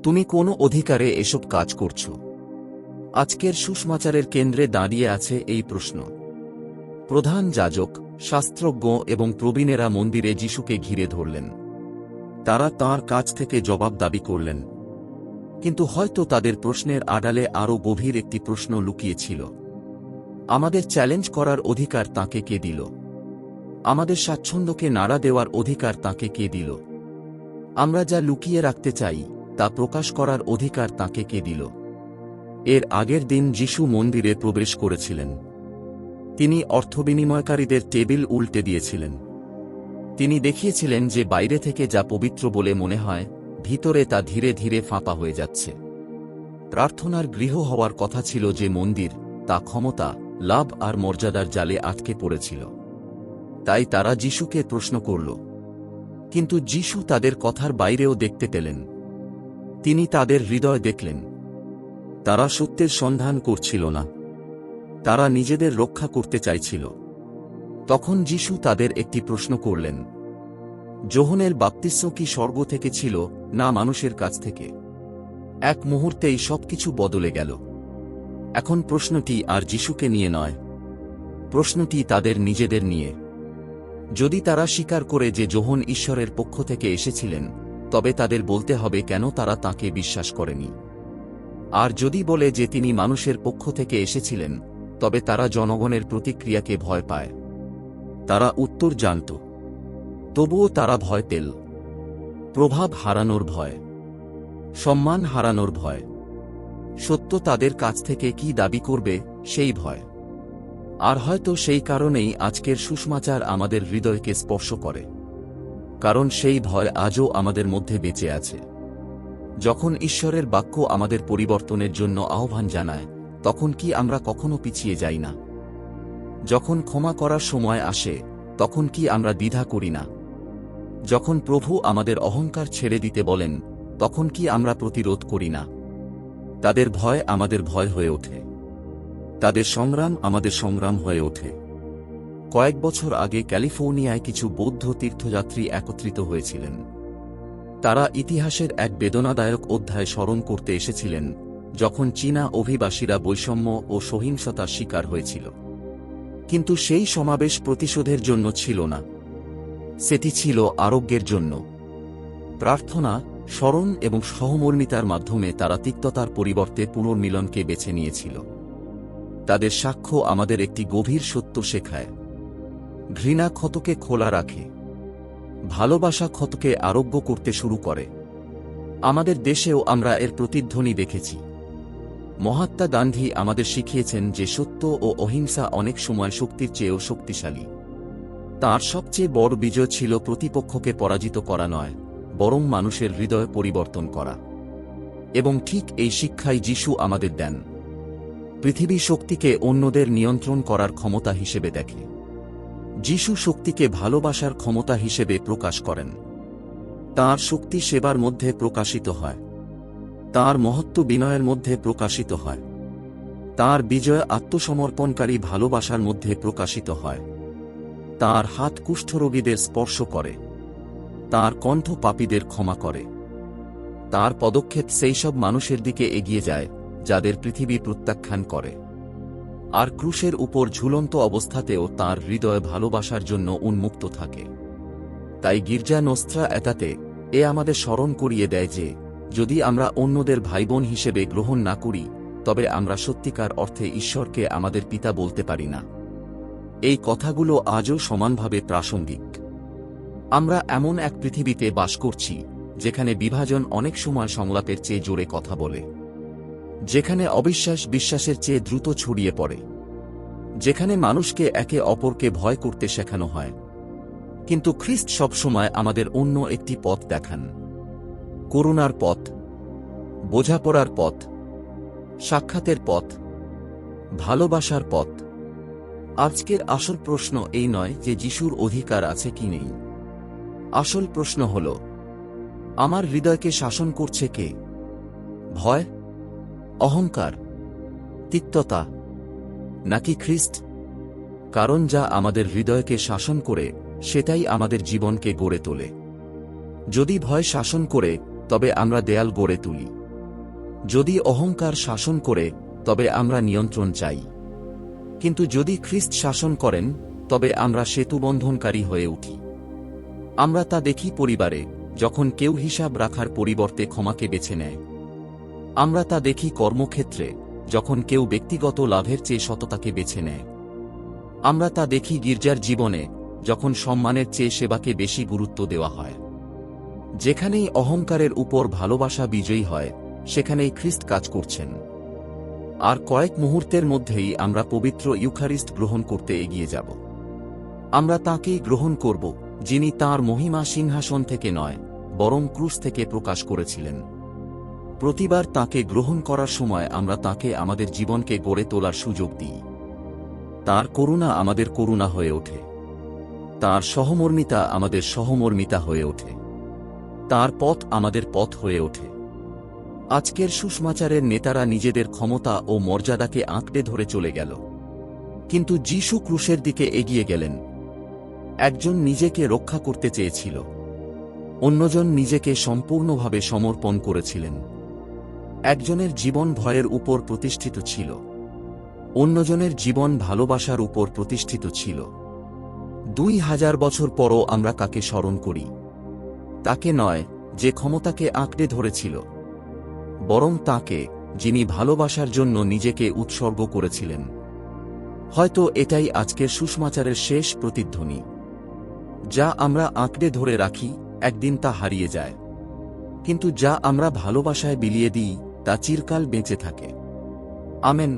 তুমি কোন অধিকারে এসব কাজ করছ? আজকের সুসমাচারের কেন্দ্রে দাঁড়িয়ে আছে এই প্রশ্ন। প্রধান যাজক, শাস্ত্রজ্ঞ এবং প্রবীণেরা মন্দিরে যিশুকে ঘিরে ধরলেন। তারা তাঁর কাছ থেকে জবাব দাবি করলেন। কিন্তু হয়তো তাদের প্রশ্নের আড়ালে আরও গভীর একটি প্রশ্ন লুকিয়ে ছিল। আমাদের চ্যালেঞ্জ করার অধিকার তাঁকে কে দিল? আমাদের স্বাচ্ছন্দ্যকে নাড়া দেওয়ার অধিকার তাঁকে কে দিল? আমরা যা লুকিয়ে রাখতে চাই তা প্রকাশ করার অধিকার তাঁকে কে দিল? এর আগের দিন যিশু মন্দিরে প্রবেশ করেছিলেন। তিনি অর্থবিনিময়কারীদের টেবিল উল্টে দিয়েছিলেন। তিনি দেখিয়েছিলেন যে বাইরে থেকে যা পবিত্র বলে মনে হয়, ভিতরে তা ধীরে ধীরে ফাঁপা হয়ে যাচ্ছে। প্রার্থনার গৃহ হওয়ার কথা ছিল যে মন্দির, তা ক্ষমতা, লাভ আর মর্যাদার জালে আটকে পড়েছিল। তাই তারা যিশুকে প্রশ্ন করল। কিন্তু যিশু তাদের কথার বাইরেও দেখতে পেলেন। তিনি তাদের হৃদয় দেখলেন। তারা সত্যের সন্ধান করছিল না, তারা নিজেদের রক্ষা করতে চাইছিল। তখন যিশু তাদের একটি প্রশ্ন করলেন। যোহনের বাপ্তিস্ম কি স্বর্গ থেকে ছিল, না মানুষের কাছ থেকে? এক মুহূর্তেই সবকিছু বদলে গেল। এখন প্রশ্নটি আর যিশুকে নিয়ে নয়, প্রশ্নটি তাদের নিজেদের নিয়ে। যদি তারা স্বীকার করে যে যোহন ঈশ্বরের পক্ষ থেকে এসেছিলেন, তবে তাদের বলতে হবে কেন তারা তাঁকে বিশ্বাস করেনি। আর যদি বলে যে তিনি মানুষের পক্ষ থেকে এসেছিলেন, তবে তারা জনগণের প্রতিক্রিয়াকে ভয় পায়। তারা উত্তর জানত, তবুও তারা ভয় পেল। প্রভাব হারানোর ভয়, সম্মান হারানোর ভয়, সত্য তাদের কাছ থেকে কি দাবি করবে সেই ভয়। আর হয়তো সেই কারণেই আজকের সুসমাচার আমাদের হৃদয়কে স্পর্শ করে, কারণ সেই ভয় আজও আমাদের মধ্যে বেঁচে আছে। যখন ঈশ্বরের বাক্য আমাদের পরিবর্তনের জন্য আহ্বান জানায়, তখন কি আমরা কখনো পিছিয়ে যাই না? যখন ক্ষমা করার সময় আসে, তখন কি আমরা দ্বিধা করি না? যখন প্রভু আমাদের অহংকার ছেড়ে দিতে বলেন, তখন কি আমরা প্রতিরোধ করি না? তাদের ভয় আমাদের ভয় হয়ে ওঠে, তাদের সংগ্রাম আমাদের সংগ্রাম হয়ে ওঠে। কয়েক বছর আগে ক্যালিফোর্নিয়ায় কিছু বৌদ্ধ তীর্থযাত্রী একত্রিত হয়েছিলেন। তারা ইতিহাসের এক বেদনাদায়ক অধ্যায় স্মরণ করতে এসেছিলেন, যখন চীনা অভিবাসীরা বৈষম্য ও সহিংসতার শিকার হয়েছিল। কিন্তু সেই সমাবেশ প্রতিশোধের জন্য ছিল না, সেটি ছিল আরোগ্যের জন্য। প্রার্থনা, স্মরণ এবং সহমর্মিতার মাধ্যমে তারা তিক্ততার পরিবর্তে পুনর্মিলনকে বেছে নিয়েছিল। তাদের সাক্ষ্য আমাদের একটি গভীর সত্য শেখায়। ঘৃণা ক্ষতকে খোলা রাখে, ভালোবাসা ক্ষতকে আরোগ্য করতে শুরু করে। আমাদের দেশেও আমরা এর প্রতিধ্বনি দেখেছি। মহাত্মা গান্ধী আমাদের শিখিয়েছেন যে সত্য ও অহিংসা অনেক সময় শক্তির চেয়েও শক্তিশালী। তাঁর সবচেয়ে বড় বিজয় ছিল প্রতিপক্ষকে পরাজিত করা নয়, বরং মানুষের হৃদয় পরিবর্তন করা। এবং ঠিক এই শিক্ষাই যিশু আমাদের দেন। পৃথিবী শক্তিকে অন্যদের নিয়ন্ত্রণ করার ক্ষমতা হিসেবে দেখে, যিশু শক্তিকে ভালোবাসার ক্ষমতা হিসেবে প্রকাশ করেন। তাঁর শক্তি সেবার মধ্যে প্রকাশিত হয়, তাঁর মহত্ব বিনয়ের মধ্যে প্রকাশিত হয়, তাঁর বিজয় আত্মসমর্পণকারী ভালোবাসার মধ্যে প্রকাশিত হয়। তাঁর হাত কুষ্ঠরোগীদের স্পর্শ করে, তাঁর কণ্ঠ পাপীদের ক্ষমা করে। তাঁর পদক্ষেপ সেই সব মানুষের দিকে এগিয়ে যায় যাদের পৃথিবী প্রত্যাখ্যান করে। আর ক্রুশের উপর ঝুলন্ত অবস্থাতেও তাঁর হৃদয় ভালোবাসার জন্য উন্মুক্ত থাকে। তাই গির্জা নোস্ত্রা এটাতে আমাদের স্মরণ করিয়ে দেয় যে যদি আমরা অন্যদের ভাইবোন হিসেবে গ্রহণ না করি, তবে আমরা সত্যিকার অর্থে ঈশ্বরকে আমাদের পিতা বলতে পারি না। এই কথাগুলো আজও সমানভাবে প্রাসঙ্গিক। আমরা এমন এক পৃথিবীতে বাস করছি যেখানে বিভাজন অনেক সময় সংলাপের চেয়ে জোরে কথা বলে, যেখানে অবিশ্বাস বিশ্বাসের চেয়ে দ্রুত ছড়িয়ে পড়ে, যেখানে মানুষকে একে অপরকে ভয় করতে শেখানো হয়। কিন্তু খ্রিস্ট সবসময় আমাদের অন্য একটি পথ দেখান, করুণার পথ, বোঝাপড়ার পথ, সাক্ষাতের পথ, ভালোবাসার পথ। আজকের আসল প্রশ্ন এই নয় যে যিশুর অধিকার আছে কি নেই। আসল প্রশ্ন হল, আমার হৃদয়কে শাসন করছে কে? ভয়, অহংকার, তিক্ততা, নাকি খ্রিস্ট? কারণ যা আমাদের হৃদয়কে শাসন করে সেটাই আমাদের জীবনকে গড়ে তোলে। যদি ভয় শাসন করে, তবে আমরা দেয়াল গড়ে তুলি। যদি অহংকার শাসন করে, তবে আমরা নিয়ন্ত্রণ চাই। কিন্তু যদি খ্রিস্ট শাসন করেন, তবে আমরা সেতুবন্ধনকারী হয়ে উঠি। আমরা তা দেখি পরিবারে, যখন কেউ হিসাব রাখার পরিবর্তে ক্ষমাকে বেছে নেয়। আমরা তা দেখি কর্মক্ষেত্রে, যখন কেউ ব্যক্তিগত লাভের চেয়ে সততাকে বেছে নেয়। আমরা তা দেখি গির্জার জীবনে, যখন সম্মানের চেয়ে সেবাকে বেশি গুরুত্ব দেওয়া হয়। যেখানেই অহংকারের উপর ভালোবাসা বিজয়ী হয়, সেখানেই খ্রিস্ট কাজ করছেন। আর কয়েক মুহূর্তের মধ্যেই আমরা পবিত্র ইউখারিস্ট গ্রহণ করতে এগিয়ে যাব। আমরা তাঁকেই গ্রহণ করব, যিনি তাঁর মহিমা সিংহাসন থেকে নয়, বরং ক্রুশ থেকে প্রকাশ করেছিলেন। প্রতিবার তাঁকে গ্রহণ করার সময় আমরা তাঁকে আমাদের জীবনকে গড়ে তোলার সুযোগ দিই। তাঁর করুণা আমাদের করুণা হয়ে ওঠে। তাঁর সহমর্মিতা আমাদের সহমর্মিতা হয়ে ওঠে। তাঁর পথ আমাদের পথ হয়ে ওঠে। আজকের সুসমাচারের নেতারা নিজেদের ক্ষমতা ও মর্যাদাকে আঁকড়ে ধরে চলে গেল। কিন্তু যিশু ক্রুশের দিকে এগিয়ে গেলেন। একজন নিজেকে রক্ষা করতে চেয়েছিল, অন্যজন নিজেকে সম্পূর্ণভাবে সমর্পণ করেছিলেন। একজনের জীবন ভয়ের উপর প্রতিষ্ঠিত ছিল, অন্যজনের জীবন ভালোবাসার উপর প্রতিষ্ঠিত ছিল। 2000 বছর পরও আমরা কাকে স্মরণ করি? তাকে নয়, যে ক্ষমতাকে আঁকড়ে ধরেছিল, বরং তাকে, যিনি ভালোবাসার জন্য নিজেকে উৎসর্গ করেছিলেন। হয়তো এটাই আজকের সুসমাচারের শেষ প্রতিধ্বনি। যা আমরা আঁকড়ে ধরে রাখি, একদিন তা হারিয়ে যায়। কিন্তু যা আমরা ভালোবাসায় বিলিয়ে দিই, তা চিরকাল বেঁচে থাকে। আমেন।